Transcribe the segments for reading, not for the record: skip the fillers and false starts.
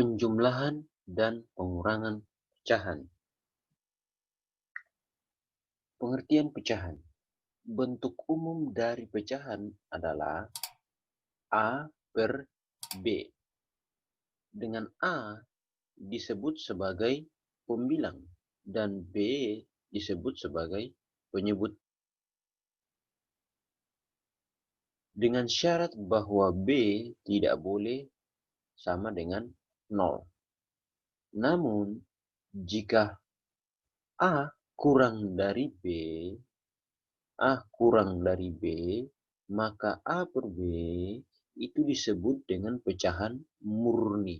Penjumlahan dan pengurangan pecahan. Pengertian pecahan. Bentuk umum dari pecahan adalah A per B. Dengan A disebut sebagai pembilang dan B disebut sebagai penyebut. Dengan syarat bahwa B tidak boleh sama dengan 0. Namun, jika A kurang dari B, maka A per B itu disebut dengan pecahan murni.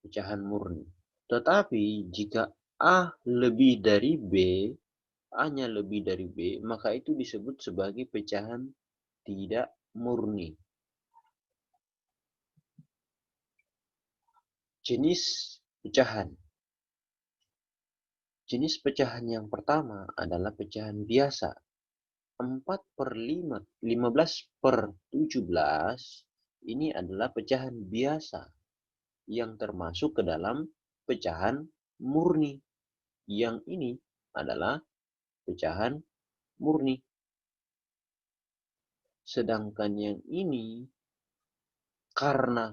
Pecahan murni. Tetapi jika A lebih dari B, A-nya lebih dari B, maka itu disebut sebagai pecahan tidak murni. Jenis pecahan. Jenis pecahan yang pertama adalah pecahan biasa. 4/5, 15/17 ini adalah pecahan biasa yang termasuk ke dalam pecahan murni. Yang ini adalah pecahan murni. Sedangkan yang ini karena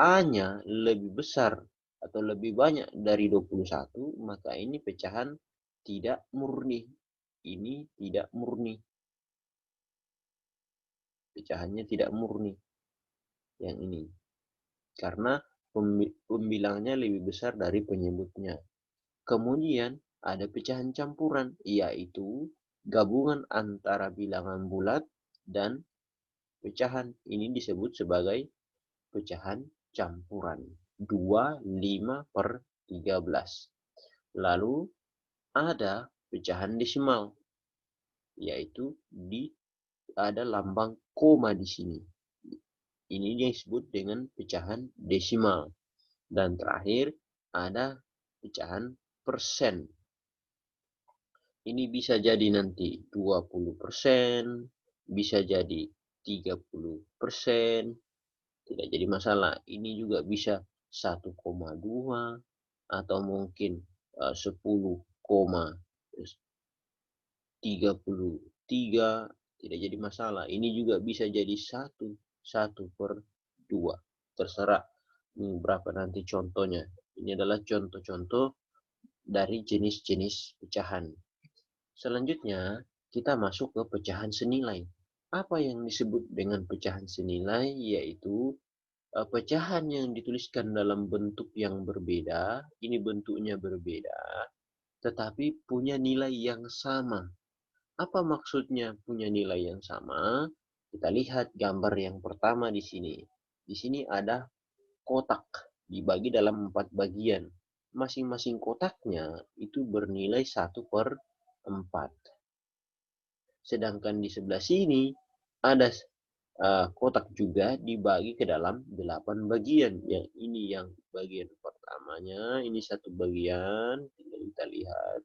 A-nya lebih besar atau lebih banyak dari 21, maka ini pecahan tidak murni. Ini tidak murni. Pecahannya tidak murni. Yang ini. Karena pembilangnya lebih besar dari penyebutnya. Kemudian ada pecahan campuran, yaitu gabungan antara bilangan bulat dan pecahan. Ini disebut sebagai pecahan campuran. 25/13. Lalu ada pecahan desimal, yaitu ada lambang koma di sini. Ini disebut dengan pecahan desimal. Dan terakhir ada pecahan persen. Ini bisa jadi nanti 20%, bisa jadi 30%, tidak jadi masalah. Ini juga bisa 1,2 atau mungkin 10,33, tidak jadi masalah. Ini juga bisa jadi 1/2. Terserah ini berapa nanti contohnya. Ini adalah contoh-contoh dari jenis-jenis pecahan. Selanjutnya, kita masuk ke pecahan senilai. Apa yang disebut dengan pecahan senilai? Yaitu pecahan yang dituliskan dalam bentuk yang berbeda, ini bentuknya berbeda, tetapi punya nilai yang sama. Apa maksudnya punya nilai yang sama? Kita lihat gambar yang pertama di sini. Di sini ada kotak dibagi dalam 4 bagian. Masing-masing kotaknya itu bernilai 1/4. Sedangkan di sebelah sini ada kotak juga dibagi ke dalam 8 bagian. Yang ini yang bagian pertamanya, ini satu bagian, kita lihat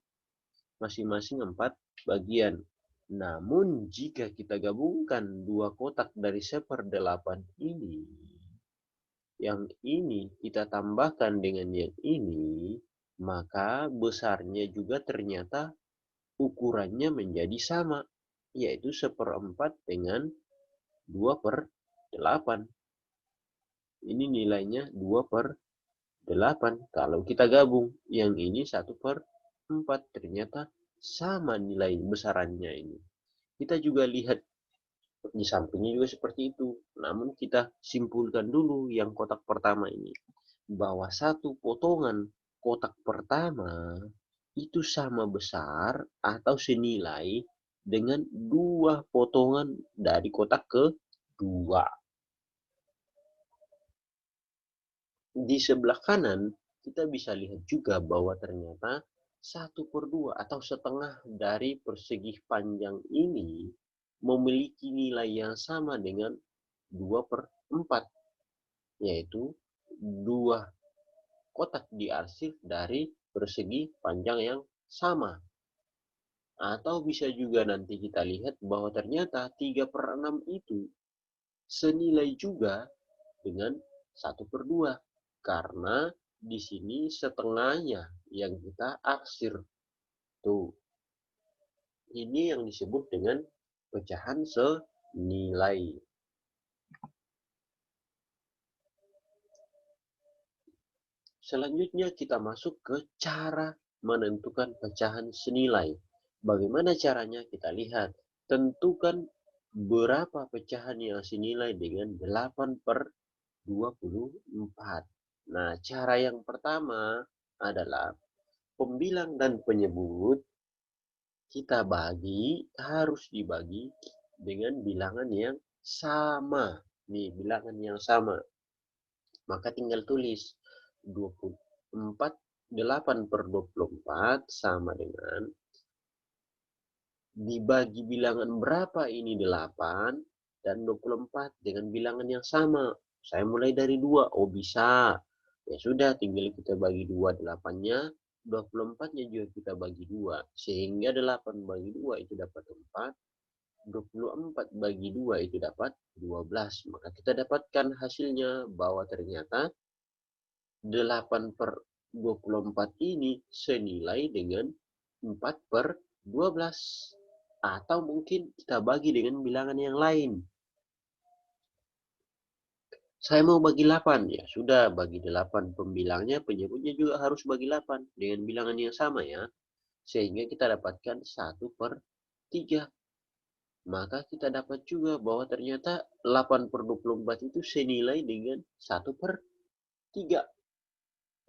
masing-masing 4 bagian. Namun jika kita gabungkan dua kotak dari 1/8 ini, yang ini kita tambahkan dengan yang ini, maka besarnya juga ternyata ukurannya menjadi sama, yaitu 1/4 dengan 2/8. Ini nilainya 2/8. Kalau kita gabung, yang ini 1/4. Ternyata sama nilai besarannya ini. Kita juga lihat di sampingnya juga seperti itu. Namun kita simpulkan dulu yang kotak pertama ini. Bahwa satu potongan kotak pertama itu sama besar atau senilai dengan 2 potongan dari kotak kedua. Di sebelah kanan, kita bisa lihat juga bahwa ternyata 1/2 atau setengah dari persegi panjang ini memiliki nilai yang sama dengan 2/4, yaitu 2 kotak diarsip dari persegi panjang yang sama. Atau bisa juga nanti kita lihat bahwa ternyata 3/6 itu senilai juga dengan 1/2. Karena di sini setengahnya yang kita aksir. Tuh. Ini yang disebut dengan pecahan senilai. Selanjutnya kita masuk ke cara menentukan pecahan senilai. Bagaimana caranya? Kita lihat. Tentukan berapa pecahan yang senilai dengan 8/24. Nah, cara yang pertama adalah pembilang dan penyebut kita harus dibagi dengan bilangan yang sama. Nih, bilangan yang sama. Maka tinggal tulis 8/24 sama dengan dibagi bilangan berapa ini 8 dan 24 dengan bilangan yang sama. Saya mulai dari 2. Oh, bisa. Ya sudah, tinggal kita bagi 2 8-nya, 24-nya juga kita bagi 2. Sehingga 8 bagi 2 itu dapat 4. 24 bagi 2 itu dapat 12. Maka kita dapatkan hasilnya bahwa ternyata 8/24 ini senilai dengan 4/12. Atau mungkin kita bagi dengan bilangan yang lain. Saya mau bagi 8. Ya sudah, bagi 8 pembilangnya, penyebutnya juga harus bagi 8 dengan bilangan yang sama ya. Sehingga kita dapatkan 1/3. Maka kita dapat juga bahwa ternyata 8/24 itu senilai dengan 1/3.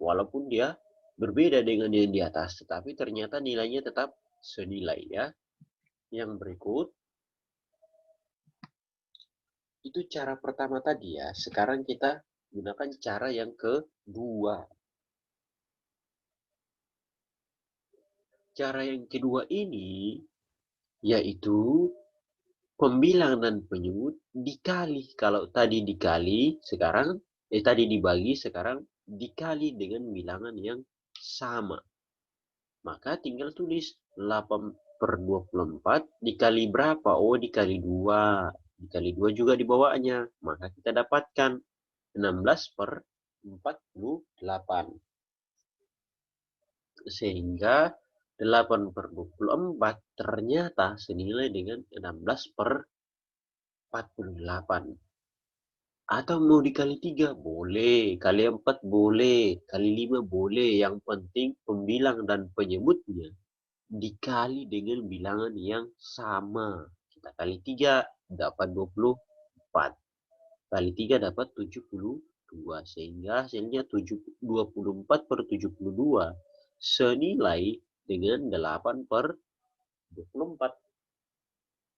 Walaupun dia berbeda dengan yang di atas, tetapi ternyata nilainya tetap senilai ya. Yang berikut, itu cara pertama tadi ya. Sekarang kita gunakan cara yang kedua. Cara yang kedua ini yaitu pembilang dan penyebut dikali. Kalau tadi dikali, tadi dibagi, sekarang dikali dengan bilangan yang sama. Maka tinggal tulis 8/24 dikali berapa? Oh, dikali 2. Dikali 2 juga di bawahnya. Maka kita dapatkan 16/48. Sehingga 8/24 ternyata senilai dengan 16/48. Atau mau dikali 3 boleh, kali 4 boleh, kali 5 boleh. Yang penting pembilang dan penyebutnya dikali dengan bilangan yang sama. Kita kali 3 dapat 24. Kali 3 dapat 72. Sehingga hasilnya 24/72 senilai dengan 8/24.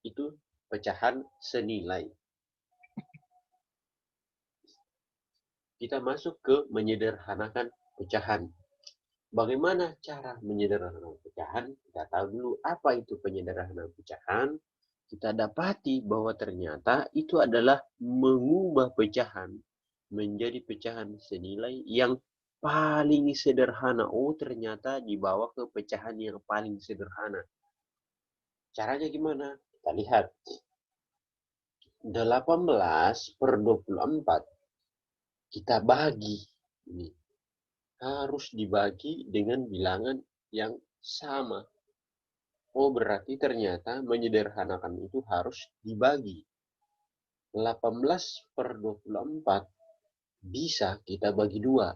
Itu pecahan senilai. Kita masuk ke menyederhanakan pecahan. Bagaimana cara menyederhanakan pecahan? Kita tahu dulu apa itu penyederhanaan pecahan. Kita dapati bahwa ternyata itu adalah mengubah pecahan menjadi pecahan senilai yang paling sederhana. Oh, ternyata dibawa ke pecahan yang paling sederhana. Caranya gimana? Kita lihat. 18/24 kita bagi. Ini harus dibagi dengan bilangan yang sama. Oh, berarti ternyata menyederhanakan itu harus dibagi. 18/24 bisa kita bagi 2.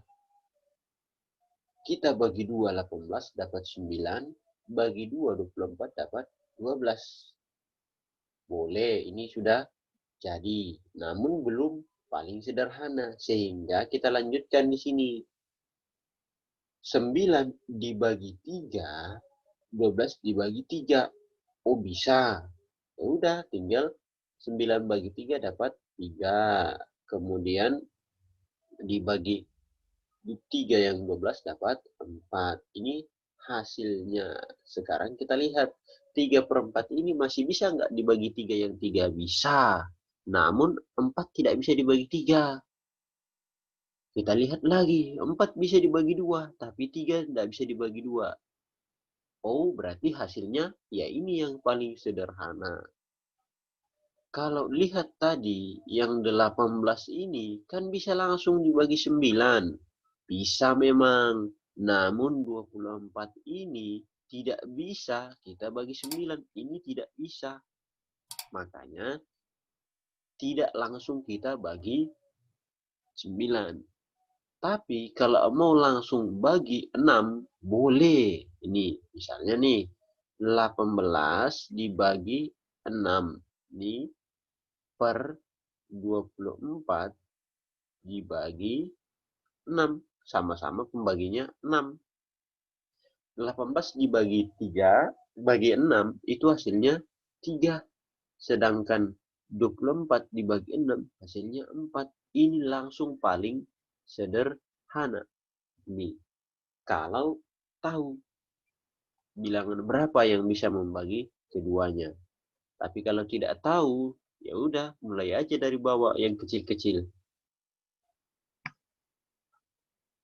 Kita bagi 2 18 dapat 9, bagi 2 24 dapat 12. Boleh, ini sudah jadi. Namun belum paling sederhana. Sehingga kita lanjutkan di sini. 9 dibagi 3, 12 dibagi 3. Oh, bisa. Ya udah, tinggal 9 bagi 3 dapat 3. Kemudian dibagi 3 yang 12 dapat 4. Ini hasilnya. Sekarang kita lihat. 3/4 ini masih bisa nggak dibagi 3 yang 3? Bisa. Namun 4 tidak bisa dibagi 3. Kita lihat lagi. 4 bisa dibagi 2. Tapi 3 tidak bisa dibagi 2. Oh, berarti hasilnya ya ini yang paling sederhana. Kalau lihat tadi yang 18 ini kan bisa langsung dibagi 9. Bisa memang. Namun 24 ini tidak bisa kita bagi 9. Ini tidak bisa. Makanya tidak langsung kita bagi 9. Tapi kalau mau langsung bagi 6, boleh. Ini misalnya nih, 18 dibagi 6. Ini per 24 dibagi 6. Sama-sama pembaginya 6. 18 dibagi 3, bagi 6, itu hasilnya 3. Sedangkan 24 dibagi 6, hasilnya 4. Ini langsung paling sederhana. Ini kalau tahu bilangan berapa yang bisa membagi keduanya. Tapi kalau tidak tahu, ya udah mulai aja dari bawah yang kecil-kecil.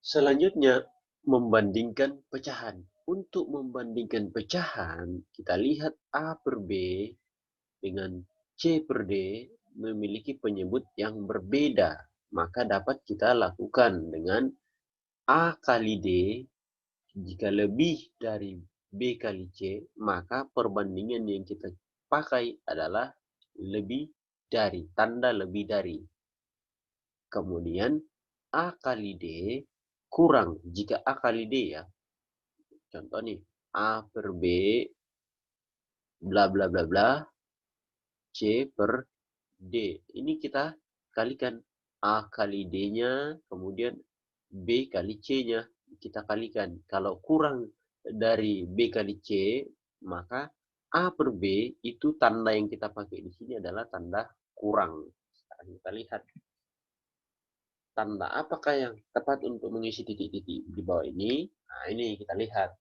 Selanjutnya, membandingkan pecahan. Untuk membandingkan pecahan, kita lihat A per B dengan C per D memiliki penyebut yang berbeda. Maka dapat kita lakukan dengan A kali D. Jika lebih dari B kali C, maka perbandingan yang kita pakai adalah lebih dari, tanda lebih dari. Kemudian A kali D kurang, jika A kali D ya. Contoh nih, A per B, bla bla bla bla, C per D. Ini kita kalikan. A kali D-nya, kemudian B kali C-nya. Kita kalikan. Kalau kurang dari B kali C, maka A per B itu tanda yang kita pakai di sini adalah tanda kurang. Sekarang kita lihat. Tanda apakah yang tepat untuk mengisi titik-titik di bawah ini? Nah, ini kita lihat.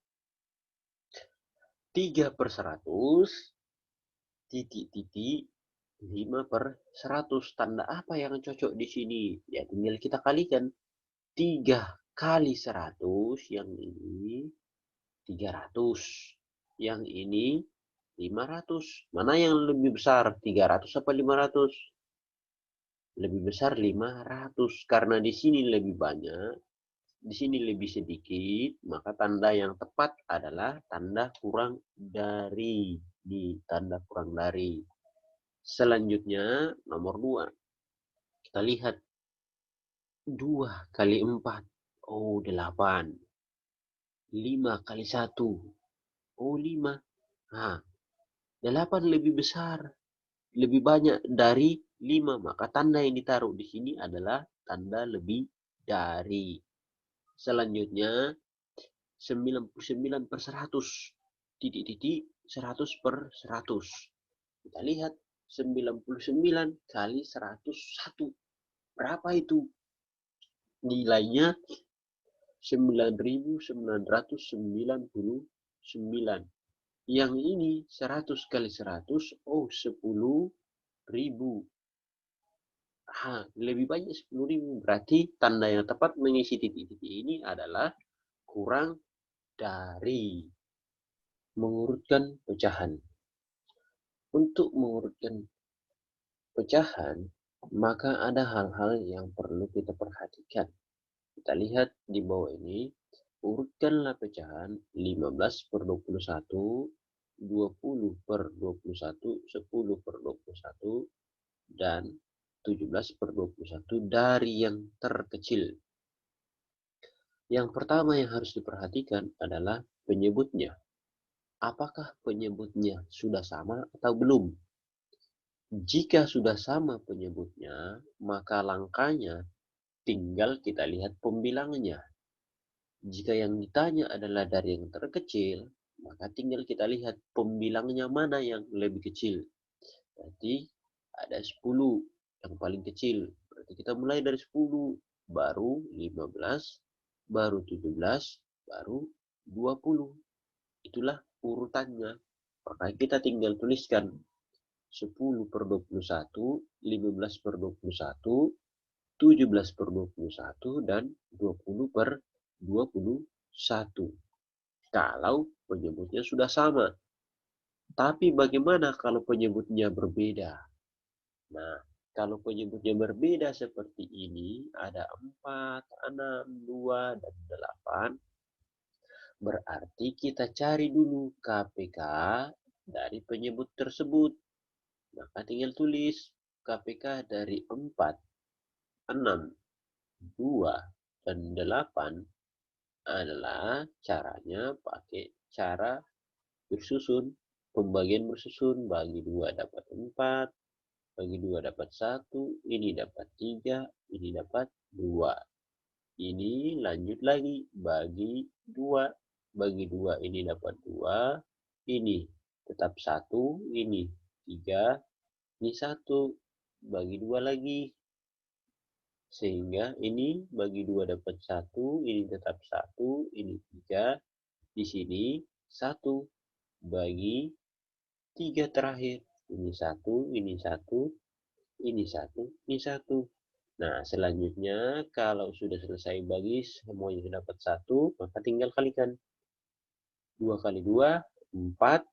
3 per 100, titik-titik, 5 per 100. Tanda apa yang cocok di sini? Ya, tinggal kita kalikan. 3 kali 100, yang ini 300. Yang ini 500. Mana yang lebih besar? 300 apa 500? Lebih besar 500. Karena di sini lebih banyak, di sini lebih sedikit, maka tanda yang tepat adalah tanda kurang dari. Di tanda kurang dari. Selanjutnya, nomor 2. Kita lihat. 2 kali 4. Oh, 8. 5 kali 1. Oh, 5. Nah, 8 lebih besar. Lebih banyak dari 5. Maka tanda yang ditaruh di sini adalah tanda lebih dari. Selanjutnya, 99 per 100. Titik-titik 100 per 100. Kita lihat 99 kali 101. Berapa itu? Nilainya 9.999. Yang ini 100 kali 100, oh 10.000. Lebih banyak 10.000. Berarti tanda yang tepat mengisi titik-titik ini adalah kurang dari. Mengurutkan pecahan. Untuk mengurutkan pecahan, maka ada hal-hal yang perlu kita perhatikan. Kita lihat di bawah ini, urutkanlah pecahan 15 per 21, 20 per 21, 10 per 21, dan 17 per 21 dari yang terkecil. Yang pertama yang harus diperhatikan adalah penyebutnya. Apakah penyebutnya sudah sama atau belum? Jika sudah sama penyebutnya, maka langkahnya tinggal kita lihat pembilangnya. Jika yang ditanya adalah dari yang terkecil, maka tinggal kita lihat pembilangnya mana yang lebih kecil. Berarti ada 10 yang paling kecil. Berarti kita mulai dari 10, baru 15, baru 17, baru 20. Itulah urutannya. Maka kita tinggal tuliskan 10 per 21, 15 per 21, 17 per 21, dan 20 per 21. Kalau penyebutnya sudah sama. Tapi bagaimana kalau penyebutnya berbeda? Nah, kalau penyebutnya berbeda seperti ini, ada 4, 6, 2, dan 8, berarti kita cari dulu KPK dari penyebut tersebut. Maka tinggal tulis KPK dari 4, 6, 2, dan 8 adalah caranya pakai cara bersusun. Pembagian bersusun, bagi 2 dapat 4, bagi 2 dapat 1, ini dapat 3, ini dapat 2. Ini lanjut lagi, bagi 2. Bagi 2 ini dapat 2, ini tetap 1, ini 3, ini 1. Bagi 2 lagi. Sehingga ini bagi 2 dapat 1, ini tetap 1, ini 3, di sini 1. Bagi 3 terakhir. Ini 1, ini 1, ini 1, ini 1. Nah, selanjutnya kalau sudah selesai bagi semuanya sudah dapat 1, maka tinggal kalikan. 2 kali 2, 4.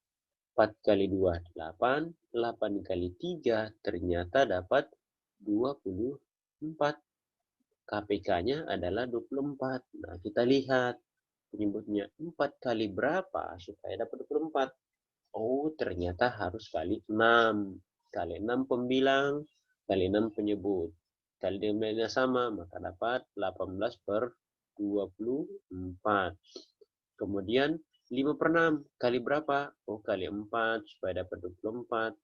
4 kali 2, 8. 8 kali 3 ternyata dapat 24. KPK-nya adalah 24. Nah, kita lihat penyebutnya 4 kali berapa supaya dapat 24. Oh, ternyata harus kali 6. Kali 6 pembilang, kali 6 penyebut. Kali nilainya sama, maka dapat 18 per 24. Kemudian 5 per 6, kali berapa? Oh, kali 4, supaya dapat 24.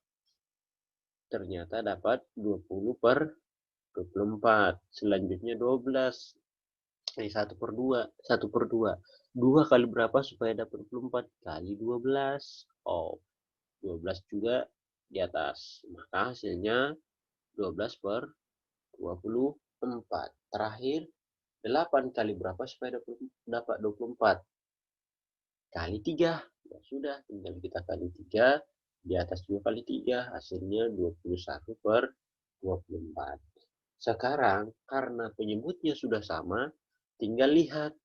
Ternyata dapat 20 per 24. Selanjutnya 12. 1 per 2. 1 per 2. 2 kali berapa supaya dapat 24? Kali 12. Oh, 12 juga di atas. Maka hasilnya 12 per 24. Terakhir, 8 kali berapa supaya dapat 24? Kali 3. Ya sudah, tinggal kita kali 3. Di atas juga kali 3. Hasilnya 21 per 24. Sekarang, karena penyebutnya sudah sama, tinggal lihat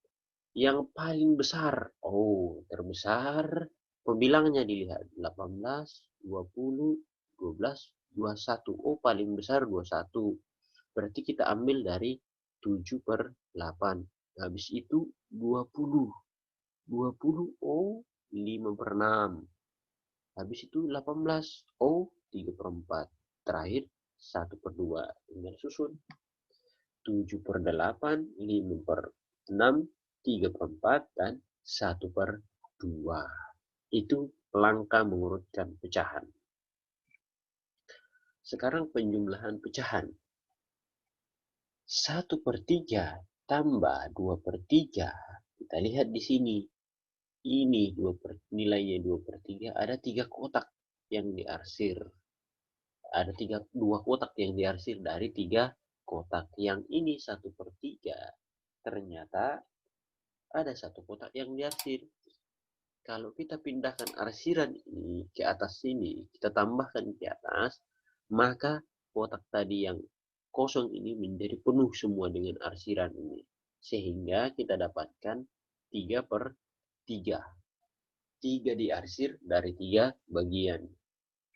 yang paling besar. Oh, terbesar. Pembilangnya dilihat. 18, 20, 12, 21. Oh, paling besar 21. Berarti kita ambil dari 7 per 8. Habis itu 20. 20, oh 5 per 6. Habis itu 18, oh 3 per 4. Terakhir 1 per 2. Tinggal susun. 7 per 8, 5 per 6, 3 per 4, dan 1 per 2. Itu langkah mengurutkan pecahan. Sekarang penjumlahan pecahan. 1 per 3 tambah 2 per 3. Kita lihat di sini. Ini nilainya 2 per 3. Ada 3 kotak yang diarsir. Ada 2 kotak yang diarsir dari 3 kotak. Yang ini 1 per 3. Ternyata ada 1 kotak yang diarsir. Kalau kita pindahkan arsiran ini ke atas sini, kita tambahkan ke atas, maka kotak tadi yang kosong ini menjadi penuh semua dengan arsiran ini. Sehingga kita dapatkan 3 per 3. 3 diarsir dari 3 bagian.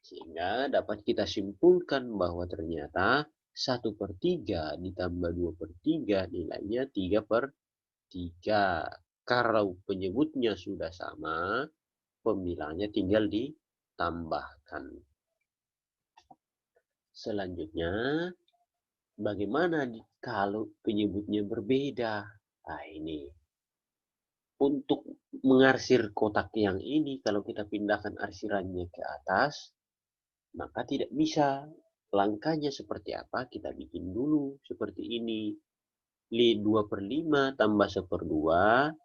Sehingga dapat kita simpulkan bahwa ternyata 1 per 3 ditambah 2 per 3 nilainya 3 per 3. Kalau penyebutnya sudah sama, pembilangnya tinggal ditambahkan. Selanjutnya, bagaimana kalau penyebutnya berbeda? Nah, ini. Untuk mengarsir kotak yang ini, kalau kita pindahkan arsirannya ke atas, maka tidak bisa. Langkahnya seperti apa? Kita bikin dulu seperti ini. 2 per 5 tambah 1 per 2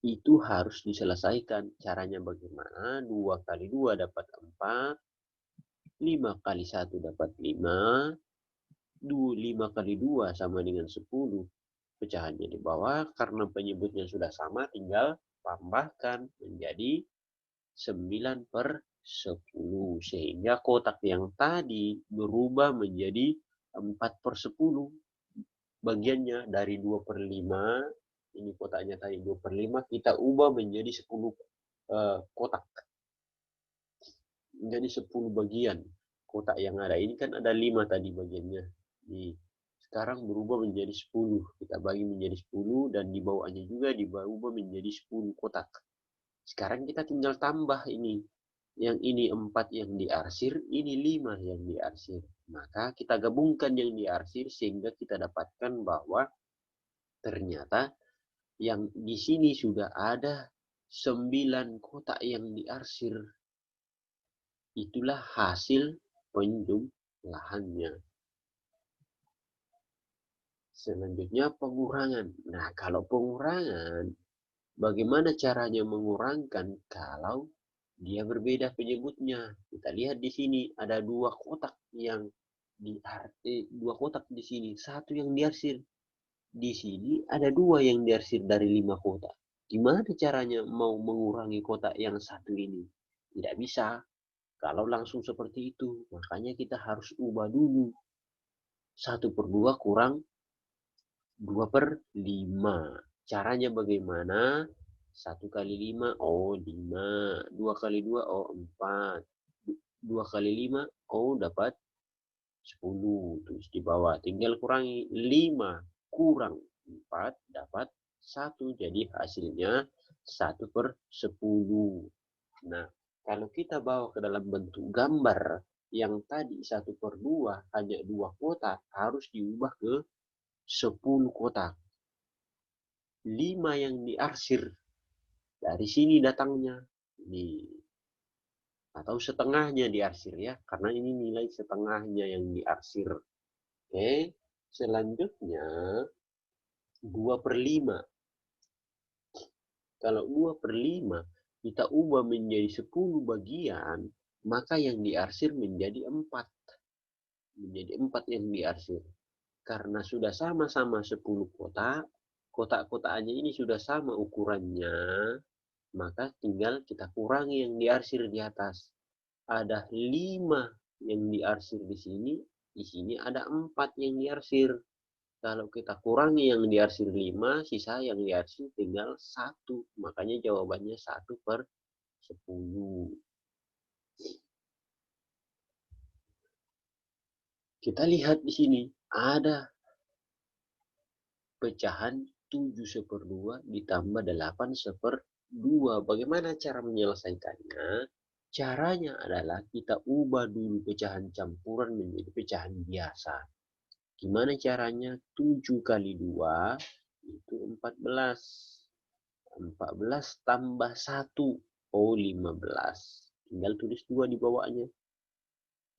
itu harus diselesaikan. Caranya bagaimana? 2 kali 2 dapat 4. 5 kali 1 dapat 5. 5 kali 2 sama dengan 10. Pecahannya di bawah. Karena penyebutnya sudah sama, tinggal tambahkan menjadi 9 per 10. Sehingga kotak yang tadi berubah menjadi 4 per 10. Bagiannya dari 2 per 5. Ini kotaknya tadi 2 per 5. Kita ubah menjadi 10 kotak. Menjadi 10 bagian kotak yang ada ini kan ada 5 tadi bagiannya. Sekarang berubah menjadi 10. Kita bagi menjadi 10 dan di bawahnya juga diubah menjadi 10 kotak. Sekarang kita tinggal tambah ini. Yang ini 4 yang diarsir, ini 5 yang diarsir. Maka kita gabungkan yang diarsir sehingga kita dapatkan bahwa ternyata yang di sini sudah ada 9 kotak yang diarsir. Itulah hasil penjumlahannya. Selanjutnya pengurangan. Nah, kalau pengurangan, bagaimana caranya mengurangkan kalau dia berbeda penyebutnya? Kita lihat di sini ada 2 kotak yang dua kotak di sini, 1 yang diarsir. Di sini ada 2 yang diarsir dari 5 kotak. Gimana caranya mau mengurangi kotak yang 1 ini? Tidak bisa. Kalau langsung seperti itu, makanya kita harus ubah dulu. 1/2 kurang 2/5. Caranya bagaimana? 1 kali 5, oh 5. 2 kali 2, oh 4. 2 kali 5, oh dapat 10. Terus di bawah tinggal kurangi. 5 kurang 4 dapat 1. Jadi hasilnya 1/10. Nah, kalau kita bawa ke dalam bentuk gambar yang tadi 1/2 hanya 2 kotak, harus diubah ke 10 kotak. 5 yang diarsir. Dari sini datangnya. Atau setengahnya diarsir ya. Karena ini nilai setengahnya yang diarsir. Oke. Selanjutnya 2/5. Kalau 2/5 kita ubah menjadi 10 bagian, maka yang diarsir menjadi 4. Menjadi 4 yang diarsir. Karena sudah sama-sama 10 kotak, kotak-kotaknya ini sudah sama ukurannya, maka tinggal kita kurangi yang diarsir di atas. Ada 5 yang diarsir di sini ada 4 yang diarsir. Kalau kita kurangi yang diarsir 5, sisa yang diarsir tinggal 1. Makanya jawabannya 1/10. Kita lihat di sini, ada pecahan 7/2 ditambah 8/2. Bagaimana cara menyelesaikannya? Caranya adalah kita ubah dulu pecahan campuran menjadi pecahan biasa. Gimana caranya? 7 kali 2 itu 14. 14 tambah 1, oh 15. Tinggal tulis 2 di bawahnya.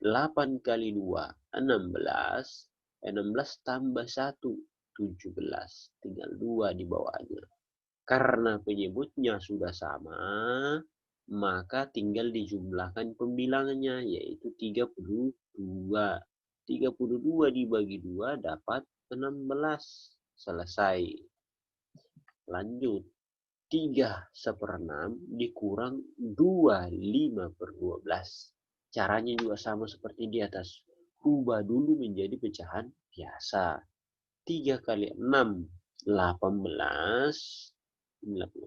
8 kali 2, 16. 16 tambah 1, 17. Tinggal 2 di bawahnya. Karena penyebutnya sudah sama, maka tinggal dijumlahkan pembilangannya, yaitu 32. 32 dibagi 2 dapat 16. Selesai. Lanjut. 3/6 dikurang 2, 5/12. Caranya juga sama seperti di atas. Ubah dulu menjadi pecahan biasa. 3 kali 6, 18.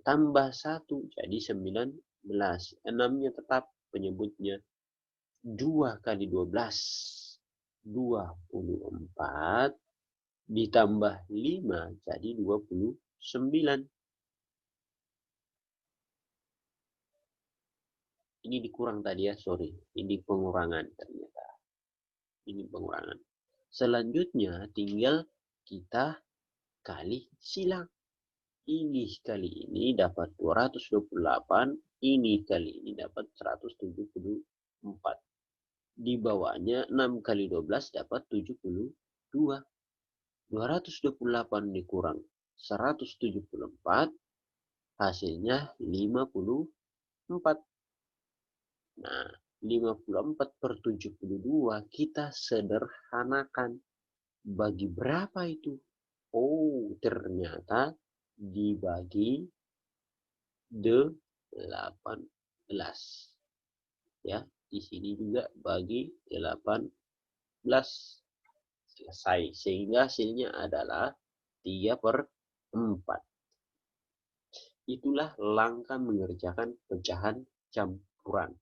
Tambah 1, jadi 19. 6-nya tetap penyebutnya. 2 kali 12, 24. Ditambah 5, jadi 29. Ini dikurang tadi ya, sorry. Ini pengurangan ternyata. Ini pengurangan. Selanjutnya tinggal kita kali silang. Ini kali ini dapat 228. Ini kali ini dapat 174. Di bawahnya 6 kali 12 dapat 72. 228 dikurang 174. Hasilnya 54. Nah, 54/72 kita sederhanakan. Bagi berapa itu? Oh, ternyata dibagi 18. Ya, di sini juga bagi 18. Selesai. Sehingga hasilnya adalah 3/4. Itulah langkah mengerjakan pecahan campuran.